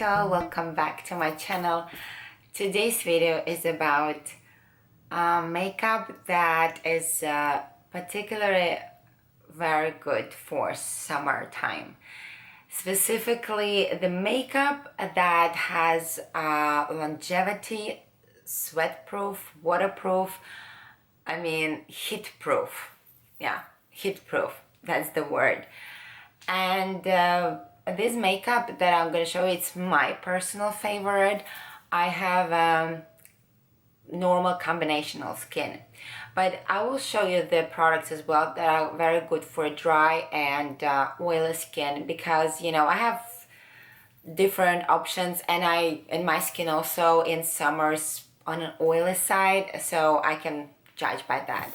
welcome back to my channel. Today's video is about makeup that is particularly very good for summertime. Specifically the makeup that has longevity, sweat-proof, waterproof, heat-proof. Yeah, heat-proof, that's the word. And this makeup that I'm going to show you, it's my personal favorite. I have normal combinational skin, but I will show you the products as well that are very good for dry and oily skin, because you know I have different options, and my skin also in summers on an oily side, so I can judge by that.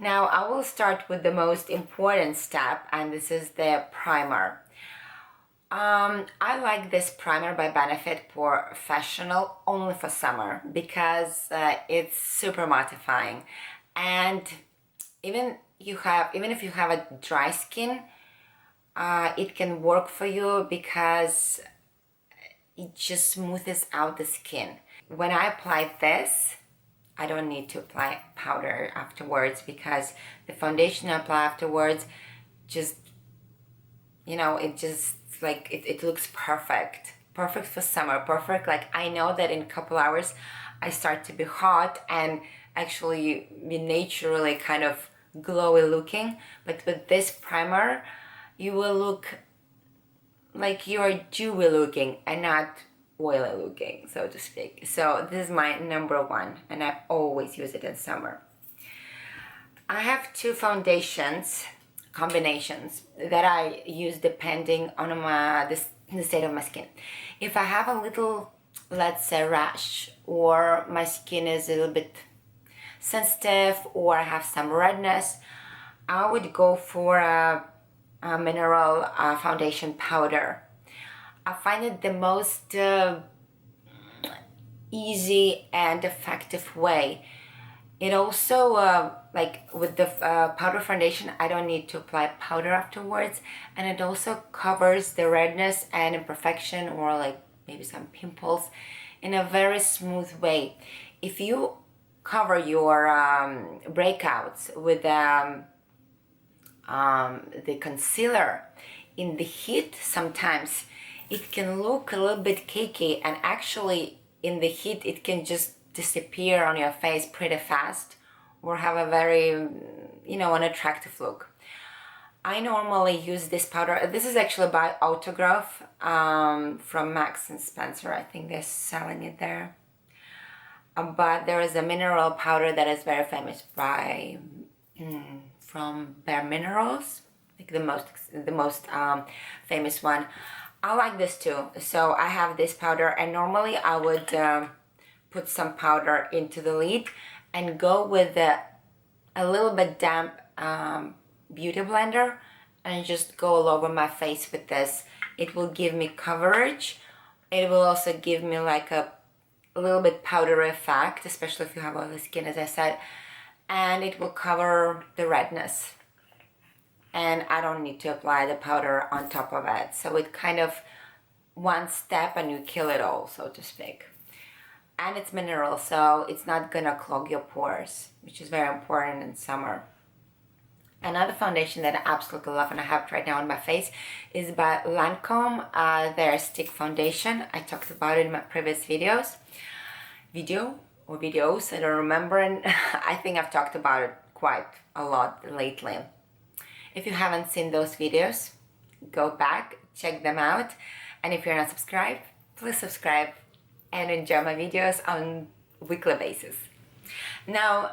Now I will start with the most important step, and this is the primer. I like this primer by Benefit Porefessional only for summer because it's super mattifying, and even if you have a dry skin, it can work for you because it just smoothes out the skin. When I apply this, I don't need to apply powder afterwards, because the foundation I apply afterwards just, you know, it just like it looks perfect for summer, perfect. Like I know that in a couple hours I start to be hot and actually be naturally kind of glowy looking, but with this primer you will look like you are dewy looking and not oily looking, so to speak. So this is my number one, and I always use it in summer. I have two foundations combinations that I use depending on the state of my skin. If I have a little, let's say, rash, or my skin is a little bit sensitive, or I have some redness, I would go for a mineral foundation powder. I find it the most easy and effective way. It also, like with the powder foundation, I don't need to apply powder afterwards, and it also covers the redness and imperfection, or like maybe some pimples, in a very smooth way. If you cover your breakouts with the concealer in the heat, sometimes it can look a little bit cakey, and actually in the heat it can just disappear on your face pretty fast, or have a very, you know, unattractive look. I normally use this powder. This is actually by Autograph from Max and Spencer. I think they're selling it there. But there is a mineral powder that is very famous by from Bare Minerals, like the most famous one. I like this too. So I have this powder, and normally I would put some powder into the lid and go with a little bit damp beauty blender and just go all over my face with this. It will give me coverage. It will also give me like a little bit powdery effect, especially if you have oily skin, as I said, and it will cover the redness. And I don't need to apply the powder on top of it. So it kind of one step and you kill it all, so to speak. And it's mineral, so it's not gonna clog your pores, which is very important in summer. Another foundation that I absolutely love, and I have it right now on my face, is by Lancôme, their stick foundation. I talked about it in my previous videos, I don't remember, and I think I've talked about it quite a lot lately. If you haven't seen those videos, go back, check them out, and if you're not subscribed, please subscribe and enjoy my videos on weekly basis. Now,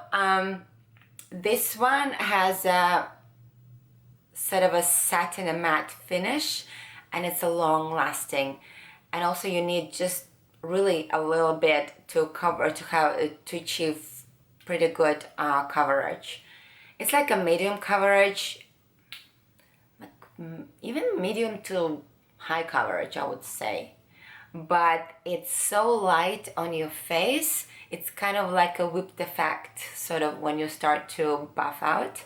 this one has a sort of a satin and matte finish, and it's a long lasting, and also you need just really a little bit to cover, to achieve pretty good coverage. It's like a medium coverage, like even medium to high coverage, I would say. But it's so light on your face, it's kind of like a whipped effect, sort of, when you start to buff out.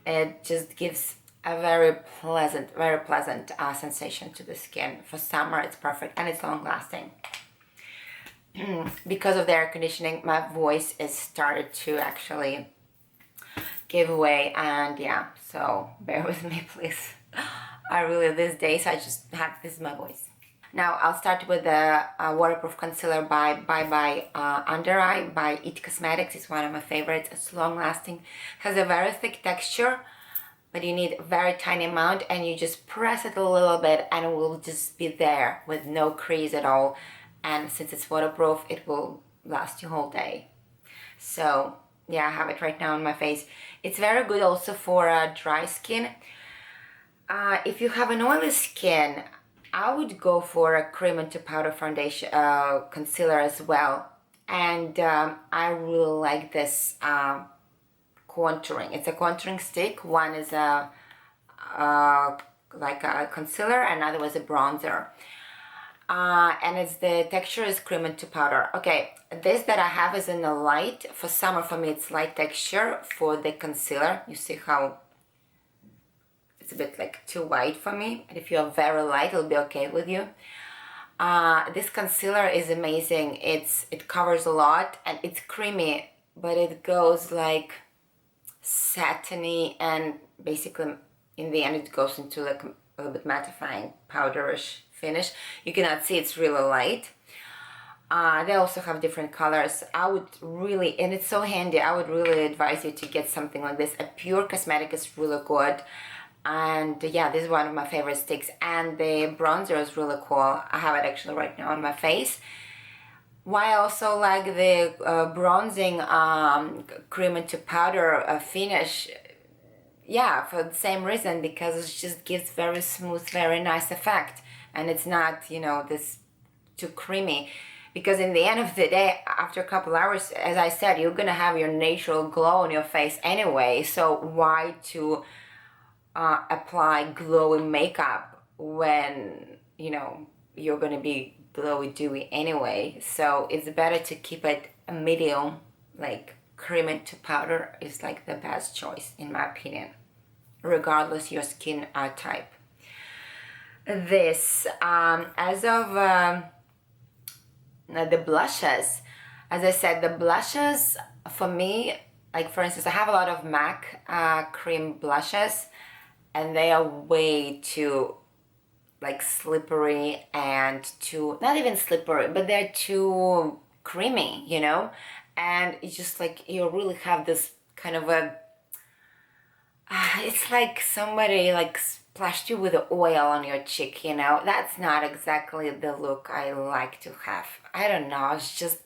It just gives a very pleasant sensation to the skin. For summer, it's perfect and it's long lasting. Because of the air conditioning, my voice is started to actually give away, and yeah, so bear with me, please. I really, these days, I just have, this is my voice. Now I'll start with the waterproof concealer by Under Eye by It Cosmetics. It's one of my favorites. It's long lasting, has a very thick texture, but you need a very tiny amount, and you just press it a little bit and it will just be there with no crease at all. And since it's waterproof, it will last you whole day. So yeah, I have it right now on my face. It's very good also for dry skin. If you have an oily skin, I would go for a cream into powder foundation concealer as well. And I really like this contouring. It's a contouring stick. One is a like a concealer, another was a bronzer. And it's the texture is cream into powder. Okay, this that I have is in the light. For summer, for me, it's light texture. For the concealer, you see how it's a bit like too white for me. And if you're very light, it'll be okay with you. This concealer is amazing. It covers a lot and it's creamy, but it goes like satiny, and basically in the end it goes into like a little bit mattifying powderish finish. You cannot see, it's really light. They also have different colors. I would really, and it's so handy, I would really advise you to get something like this. A PÜR Cosmetic is really good. And yeah, this is one of my favorite sticks. And the bronzer is really cool. I have it actually right now on my face. Why I also like the bronzing cream into powder finish, yeah, for the same reason, because it just gives very smooth, very nice effect. And it's not, you know, this too creamy. Because in the end of the day, after a couple hours, as I said, you're gonna have your natural glow on your face anyway. So why to apply glowing makeup when, you know, you're gonna be glowy dewy anyway? So it's better to keep it a medium, like cream into powder is like the best choice in my opinion, regardless your skin type. This as of the blushes, as I said, the blushes for me, like for instance, I have a lot of MAC cream blushes, and they are way too like slippery and too, not even slippery, but they're too creamy, you know. And it's just like you really have this kind of a it's like somebody like splashed you with oil on your cheek, you know. That's not exactly the look I like to have. I don't know, it's just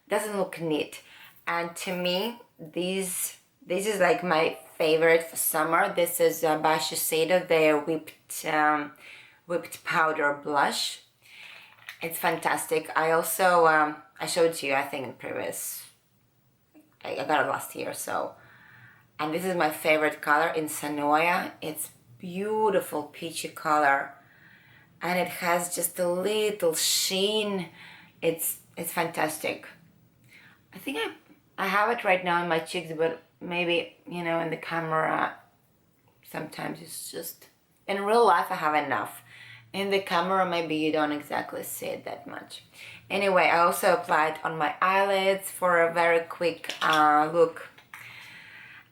doesn't look neat. And to me, this is like my favorite for summer. This is by Shiseido, their whipped powder blush. It's fantastic. I also I showed to you, I think in previous, I got it last year, so. And this is my favorite color in Sonoya. It's beautiful peachy color, and it has just a little sheen. It's fantastic. I think I have it right now in my cheeks, but maybe, you know, in the camera sometimes it's just, in real life I have enough. In the camera maybe you don't exactly see it that much. Anyway, I also applied on my eyelids for a very quick look.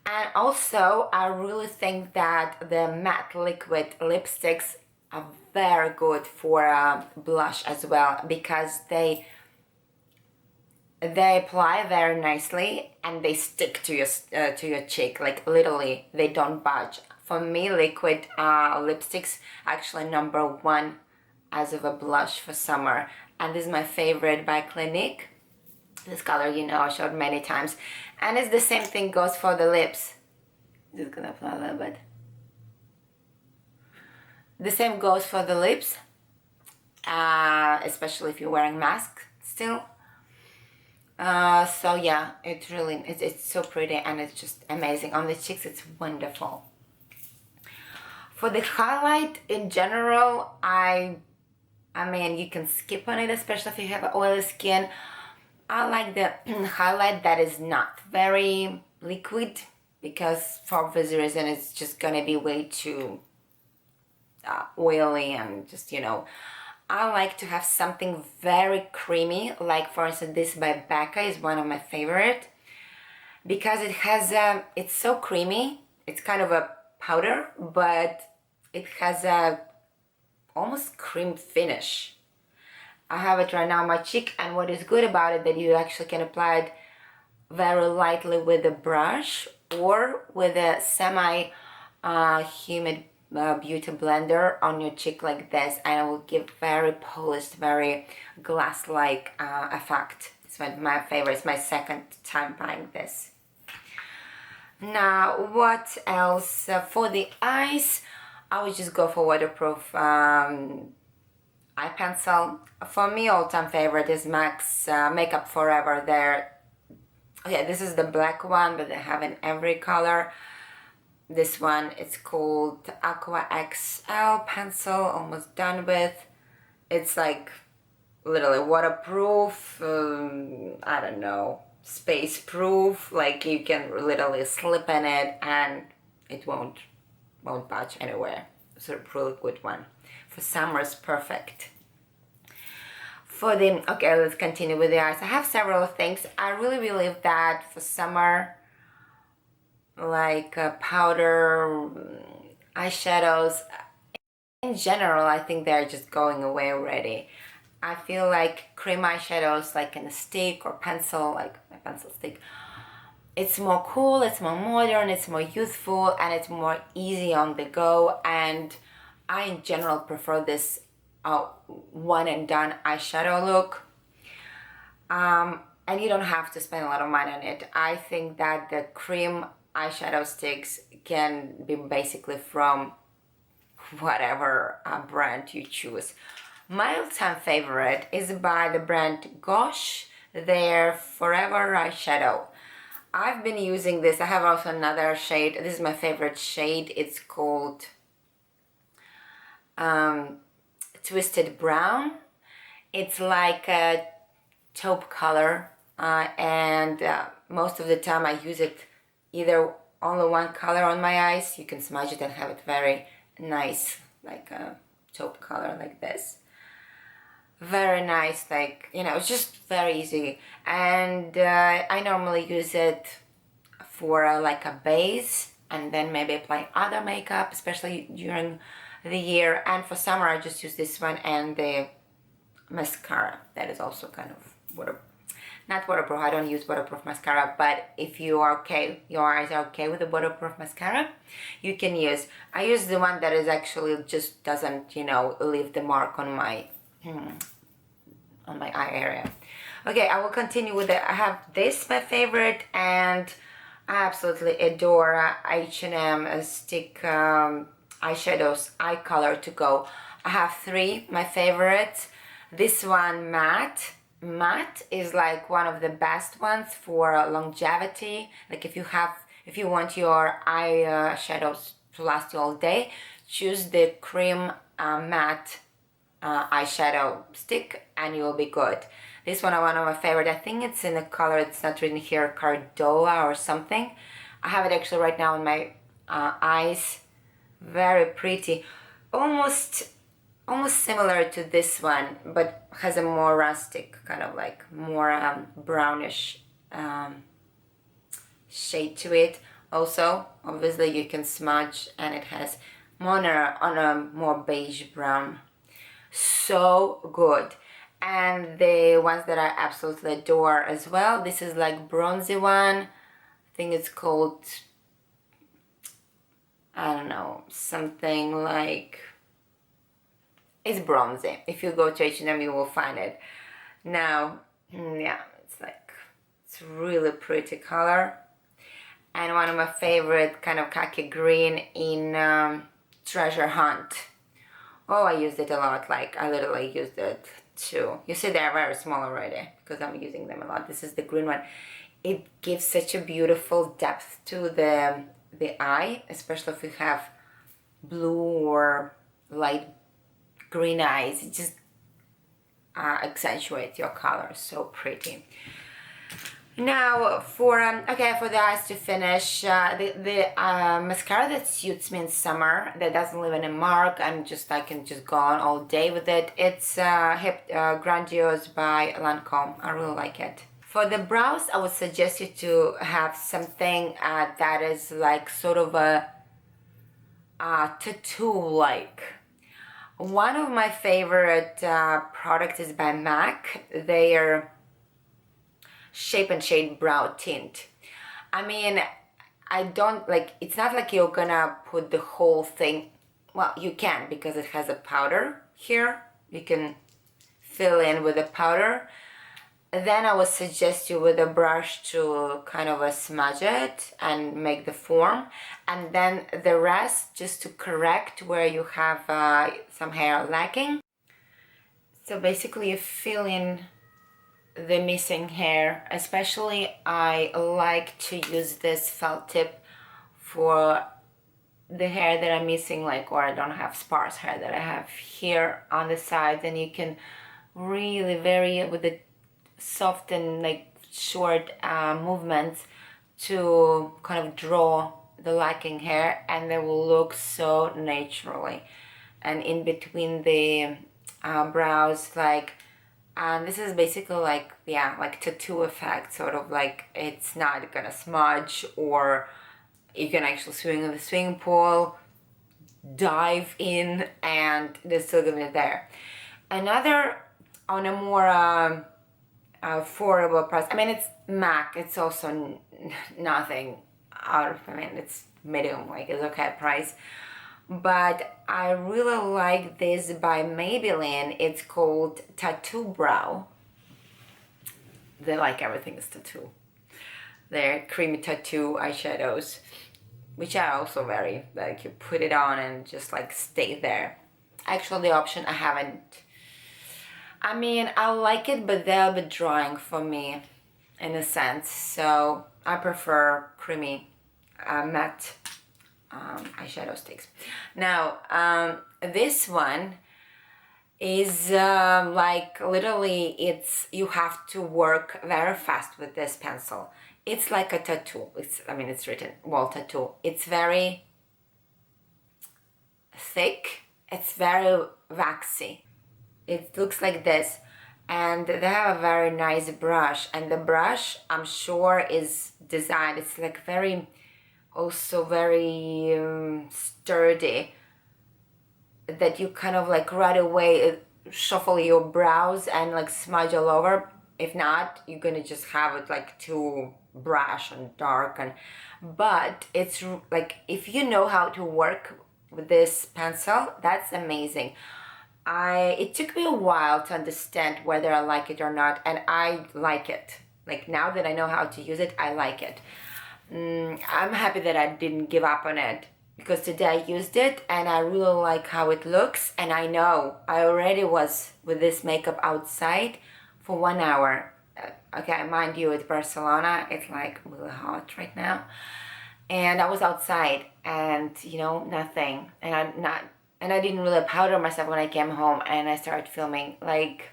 And also, I really think that the matte liquid lipsticks are very good for blush as well, because they apply very nicely and they stick to your cheek, like literally they don't budge. For me, liquid lipsticks actually #1 as of a blush for summer, and this is my favorite by Clinique. This color, you know, I showed many times. And it's the same thing goes for the lips. Just gonna apply a little bit. The same goes for the lips, especially if you're wearing mask still. So yeah, it's really, it's so pretty and it's just amazing. On the cheeks, it's wonderful. For the highlight in general, I mean, you can skip on it, especially if you have oily skin. I like the highlight that is not very liquid. because for obvious reason it's just gonna be way too oily and just, you know, I like to have something very creamy, like for instance this by Becca is one of my favorite, because it has it's so creamy. It's kind of a powder, but it has a almost cream finish. I have it right now on my cheek, and what is good about it that you actually can apply it very lightly with a brush or with a semi humid beauty blender on your cheek like this, and it will give very polished, very glass-like effect. It's one of my favorites. It's my second time buying this. Now, what else? For the eyes, I would just go for waterproof eye pencil. For me, all-time favorite is MAC's Makeup Forever. Okay, this is the black one, but they have in every color. This one, it's called Aqua XL pencil, almost done with. It's like literally waterproof, I don't know, space proof, like you can literally slip in it and it won't budge anywhere. It's a really good one. For summer, it's perfect. Okay, let's continue with the eyes. I have several things. I really believe that for summer, like powder, eyeshadows, in general, I think they're just going away already. I feel like cream eyeshadows, like in a stick or pencil, like my pencil stick, it's more cool, it's more modern, it's more youthful, and it's more easy on the go. And I, in general, prefer this one and done eyeshadow look. And you don't have to spend a lot of money on it. I think that the cream eyeshadow sticks can be basically from whatever brand you choose. My all-time favorite is by the brand Gosh, their Forever eyeshadow. I've been using this. I have also another shade. This is my favorite shade. It's called Twisted Brown. It's like a taupe color, and most of the time I use it either only one color on my eyes. You can smudge it and have it very nice, like a taupe color like this. Very nice, like, you know, it's just very easy. And I normally use it for like a base and then maybe apply other makeup, especially during the year. And for summer I just use this one and the mascara. That is also kind of not waterproof. I don't use waterproof mascara, but if you are okay, your eyes are okay with the waterproof mascara, you can use. I use the one that is actually just doesn't, you know, leave the mark on my eye area. Okay, I will continue with it. I have this, my favorite, and I absolutely adore H&M stick eyeshadows Eye-Color-to Go. I have three, my favorites. This one, matte is like one of the best ones for longevity. Like if you want your eyeshadows to last you all day, choose the cream matte eyeshadow stick and you will be good. This one is one of my favorite. I think it's in a color, it's not written here, Cardova or something. I have it actually right now in my eyes. Very pretty, almost similar to this one, but has a more rustic, kind of like more brownish shade to it. Also, obviously you can smudge, and it has on a more beige brown. So good. And the ones that I absolutely adore as well, this is like bronzy one. I think it's called, I don't know, something like, it's bronzy. If you go to H&M, you will find it. Now, yeah, it's really pretty color. And one of my favorite, kind of khaki green in Treasure Hunt. Oh, I used it a lot. Like, I literally used it too. You see, they're very small already because I'm using them a lot. This is the green one. It gives such a beautiful depth to the eye, especially if you have blue or light green eyes. It just accentuates your color. So pretty. Now for for the eyes to finish, the mascara that suits me in summer, that doesn't leave any mark, I can just go on all day with it. It's Grandiose by Lancôme. I really like it. For the brows, I would suggest you to have something that is like sort of a tattoo-like. One of my favorite products is by MAC. They are Shape+Shade Brow Tint. I mean, I don't like, it's not like you're gonna put the whole thing, well, you can because it has a powder here. You can fill in with the powder. Then I would suggest you with a brush to kind of smudge it and make the form. And then the rest just to correct where you have some hair lacking. So basically you fill in the missing hair. Especially I like to use this felt tip for the hair that I'm missing, like, or I don't have sparse hair that I have here on the side. Then you can really vary with the soft and like short movements to kind of draw the lacking hair, and they will look so naturally. And in between the brows, like, and this is basically like, yeah, like tattoo effect, sort of like it's not gonna smudge, or you can actually swing in the swimming pool, dive in, and they're still gonna be there. Another, on a more affordable price, I mean, it's MAC, it's also nothing out of, I mean, it's medium, like it's okay price. But I really like this by Maybelline. It's called Tattoo Brow. They like everything is tattoo. They're creamy tattoo eyeshadows, which are also very, like, you put it on and just like stay there. Actually, the option I haven't, I mean, I like it, but they're a bit drying for me in a sense. So I prefer creamy matte eyeshadow sticks. Now, this one is like literally, it's, you have to work very fast with this pencil. It's like a tattoo. It's, I mean, it's written wall tattoo. It's very thick. It's very waxy. It looks like this, and they have a very nice brush, and the brush, I'm sure, is designed, it's like very, also very sturdy, that you kind of like right away shuffle your brows and like smudge all over. If not, you're gonna just have it like too brash and dark. And but it's like, if you know how to work with this pencil, that's amazing. It took me a while to understand whether I like it or not, and I like it. Like, now that I know how to use it, I like it. I'm happy that I didn't give up on it, because today I used it and I really like how it looks. And I know I already was with this makeup outside for 1 hour. Okay, mind you, it's Barcelona, it's like really hot right now, and I was outside and, you know, nothing, and I didn't really powder myself when I came home and I started filming. Like,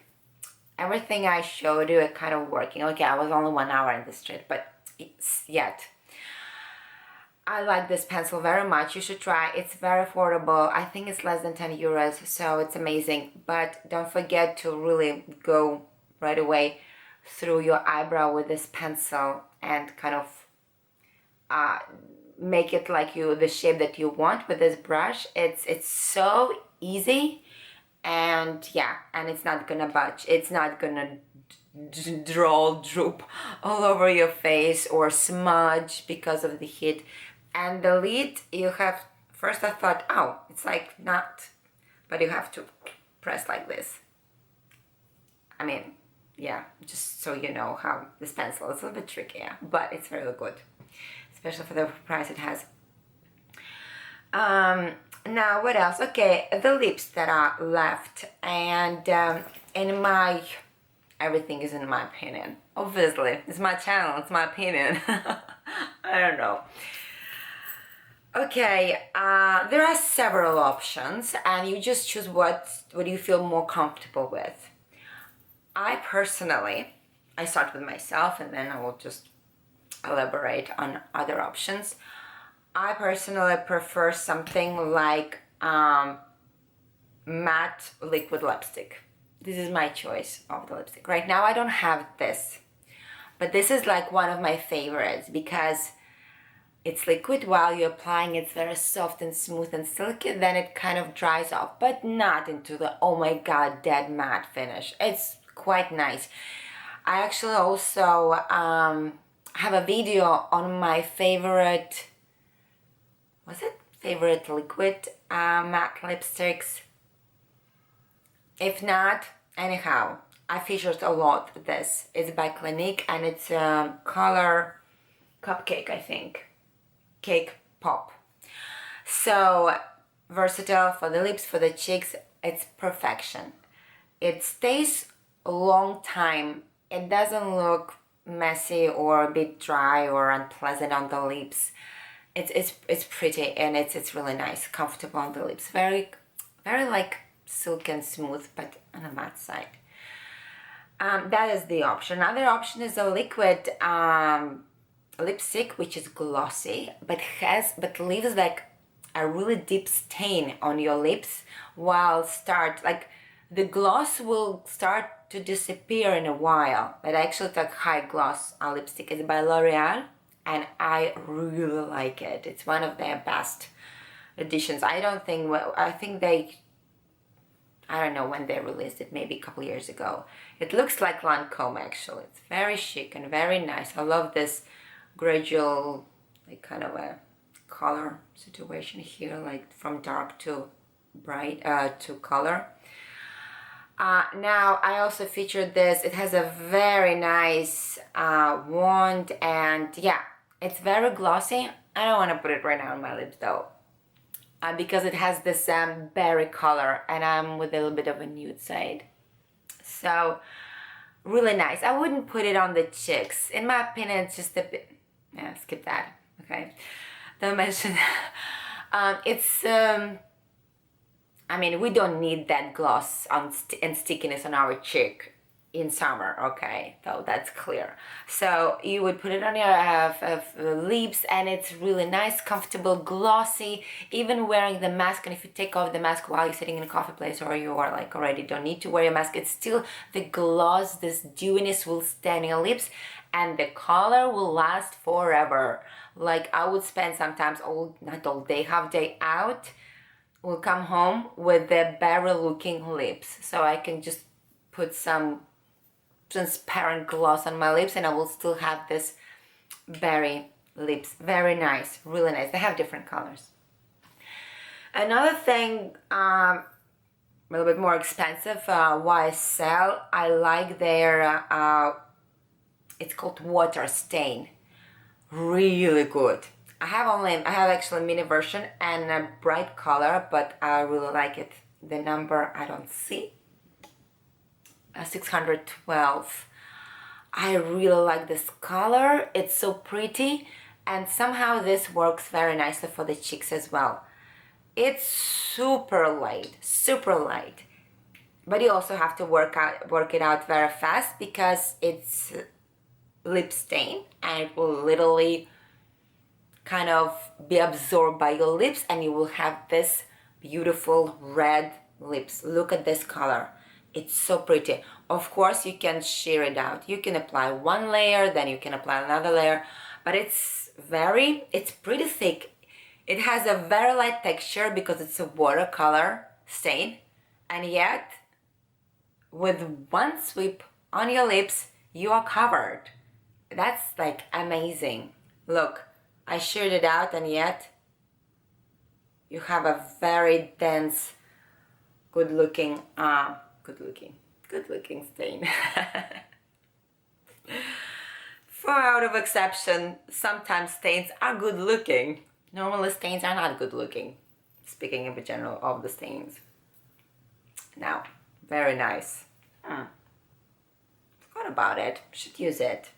everything I showed you, it kind of working. Okay, I was only 1 hour in the street, but it's yet. I like this pencil very much. You should try. It's very affordable. I think it's less than 10 euros, so it's amazing. But don't forget to really go right away through your eyebrow with this pencil and kind of make it like the shape that you want with this brush. It's so easy, and yeah, and it's not gonna budge. It's not gonna droop all over your face or smudge because of the heat. And the lid, you have, first I thought, oh, it's like not, but you have to press like this. I mean, yeah, just so you know how this pencil is a little bit tricky, yeah, but it's very good, especially for the price it has. Now what else? Okay, the lips that are left, and in my, everything is in my opinion, obviously, it's my channel, it's my opinion. I don't know. Okay, there are several options, and you just choose what you feel more comfortable with. I personally, I start with myself and then I will just elaborate on other options. I personally prefer something like matte liquid lipstick. This is my choice of the lipstick. Right now I don't have this, but this is like one of my favorites because it's liquid while you're applying. It's very soft and smooth and silky. Then it kind of dries off, but not into the oh my god dead matte finish. It's quite nice. I actually also have a video on my favorite, favorite liquid matte lipsticks. If not, anyhow, I featured a lot of this. It's by Clinique and it's color cupcake, I think. Cake pop. So versatile for the lips, for the cheeks. It's perfection. It stays a long time. It doesn't look messy or a bit dry or unpleasant on the lips. It's pretty and it's really nice, comfortable on the lips. Very like silk and smooth, but on the matte side. That is the option. Another option is a liquid lipstick, which is glossy, but leaves like a really deep stain on your lips. While the gloss will start to disappear in a while. But actually, it's like high gloss lipstick. It's by Loreal, and I really like it. It's one of their best editions. I don't know when they released it, maybe a couple years ago. It looks like Lancôme actually. It's very chic and very nice. I love this gradual, like kind of a color situation here, like from dark to bright to color. Now I also featured this. It has a very nice wand and yeah, it's very glossy. I don't want to put it right now on my lips though. Because it has this berry color and I'm with a little bit of a nude side. So, really nice. I wouldn't put it on the cheeks. In my opinion, it's just a bit... Yeah, skip that. Okay. Don't mention that. I mean, we don't need that gloss and stickiness on our cheek in summer, okay? So that's clear. So you would put it on your lips and it's really nice, comfortable, glossy, even wearing the mask. And if you take off the mask while you're sitting in a coffee place or you are like already don't need to wear your mask, it's still the gloss, this dewiness will stay on your lips and the color will last forever. Like I would spend sometimes not all day, half day out, will come home with the berry looking lips. So I can just put some transparent gloss on my lips and I will still have this berry lips. Very nice, really nice. They have different colors. Another thing, a little bit more expensive, YSL. I like their, it's called Water Stain. Really good. I have actually a mini version and a bright color, but I really like it. The number I don't see. 612. I really like this color. It's so pretty and somehow this works very nicely for the cheeks as well. It's super light, but you also have to work it out very fast because it's lip stain and it will literally kind of be absorbed by your lips and you will have this beautiful red lips. Look at this color. It's so pretty. Of course, you can sheer it out. You can apply one layer, then you can apply another layer, but it's pretty thick. It has a very light texture because it's a watercolor stain, and yet with one sweep on your lips, you are covered. That's like amazing. Look, I sheared it out and yet you have a very dense, good looking stain. 4 out of exception, sometimes stains are good looking. Normally stains are not good looking. Speaking in general of the stains. Now, very nice. Forgot about it. Should use it.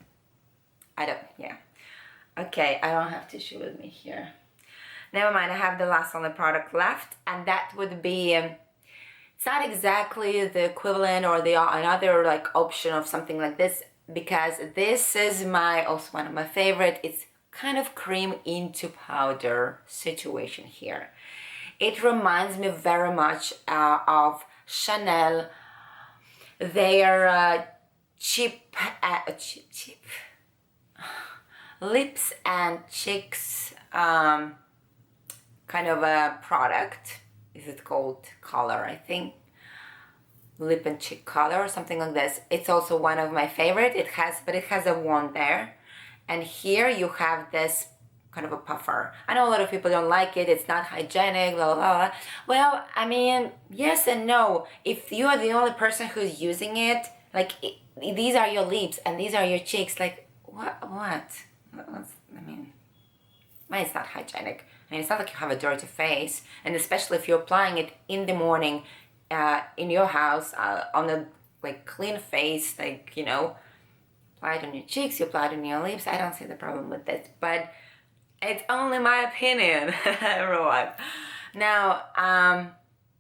Okay, I don't have tissue with me here. Never mind, I have the last only product left, and that would be it's not exactly the equivalent or another like option of something like this. because this is also one of my favorite. It's kind of cream into powder situation here. It reminds me very much of Chanel, their cheap lips and cheeks kind of a product. Is it called color? I think lip and cheek color or something like this. It's also one of my favorite. It has a wand there, and here you have this kind of a puffer. I know a lot of people don't like it. It's not hygienic, blah, blah, blah. Well, I mean, yes and no. If you are the only person who's using it, like these are your lips and these are your cheeks, like what? I mean, it's not hygienic. I mean, it's not like you have a dirty face, and especially if you're applying it in the morning, in your house, on a like clean face, like, you know, apply it on your cheeks, you apply it on your lips. I don't see the problem with this, but it's only my opinion, everyone. Now,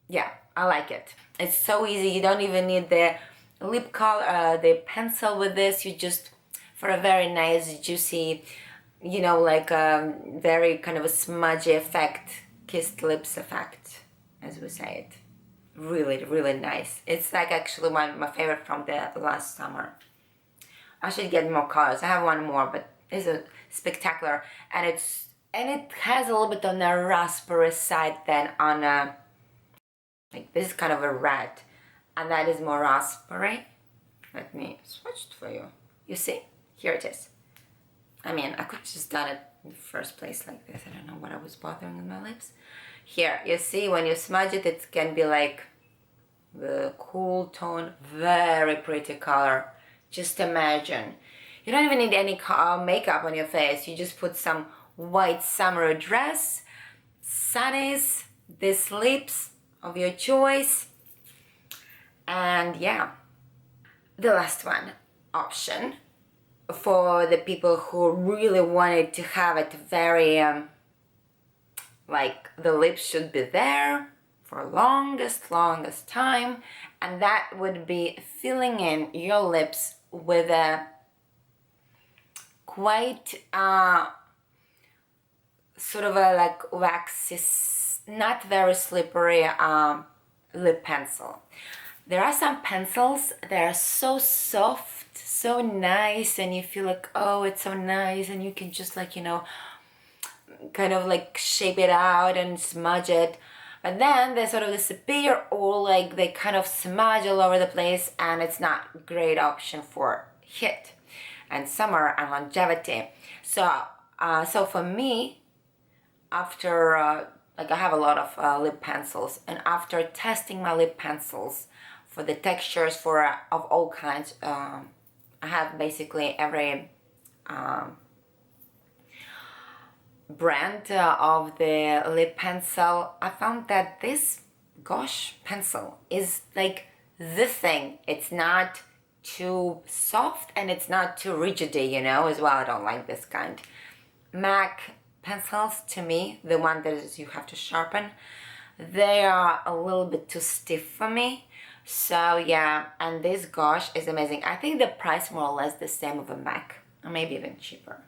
yeah, I like it. It's so easy. You don't even need the lip color, the pencil with this. You just, for a very nice, juicy, you know, like very kind of a smudgy effect, kissed lips effect, as we say it. Really, really nice. It's like actually my favorite from the last summer. I should get more colors. I have one more, but it's a spectacular, and it has a little bit on the raspberry side than on a, like this is kind of a red, and that is more raspberry. Let me swatch it for you. You see, here it is. I mean, I could just done it in the first place like this. I don't know what I was bothering with my lips. Here, you see, when you smudge it, it can be like the cool tone, very pretty color. Just imagine. You don't even need any makeup on your face. You just put some white summer dress, sunnies, these lips of your choice, and yeah. The last one option for the people who really wanted to have it very like the lips should be there for longest time, and that would be filling in your lips with a quite sort of a like waxy, not very slippery lip pencil. There are some pencils that are so soft, so nice, and you feel like, oh, it's so nice, and you can just like, you know, kind of like shape it out and smudge it. But then they sort of disappear, or like they kind of smudge all over the place, and it's not a great option for heat and summer and longevity. So for me, after like I have a lot of lip pencils, and after testing my lip pencils for the textures of all kinds, I have basically every brand of the lip pencil. I found that this Gouache pencil is like the thing. It's not too soft and it's not too rigidy, you know, as well. I don't like this kind. MAC pencils, to me, the one that is you have to sharpen, they are a little bit too stiff for me. So yeah, and this Gouache is amazing. I think the price more or less the same of a MAC, or maybe even cheaper.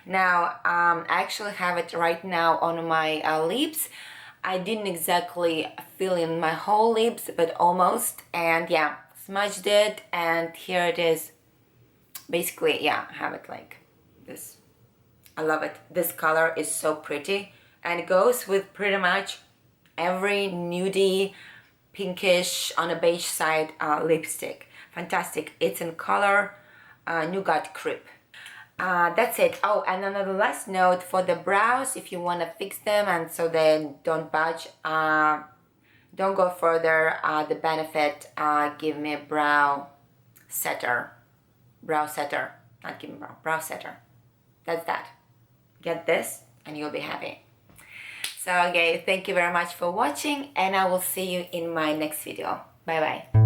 Now, I actually have it right now on my lips. I didn't exactly fill in my whole lips, but almost. And yeah, smudged it, and here it is. Basically, yeah, I have it like this. I love it. This color is so pretty, and it goes with pretty much every nudie, pinkish on a beige side lipstick. Fantastic. It's in color Nougat Crepe. That's it. Oh, and another last note for the brows, if you want to fix them and so they don't budge, don't go further. The Benefit Give Me a Brow Setter. Brow Setter. Not Give Me Brow Setter. That's that. Get this and you'll be happy. So, okay, thank you very much for watching, and I will see you in my next video. Bye bye.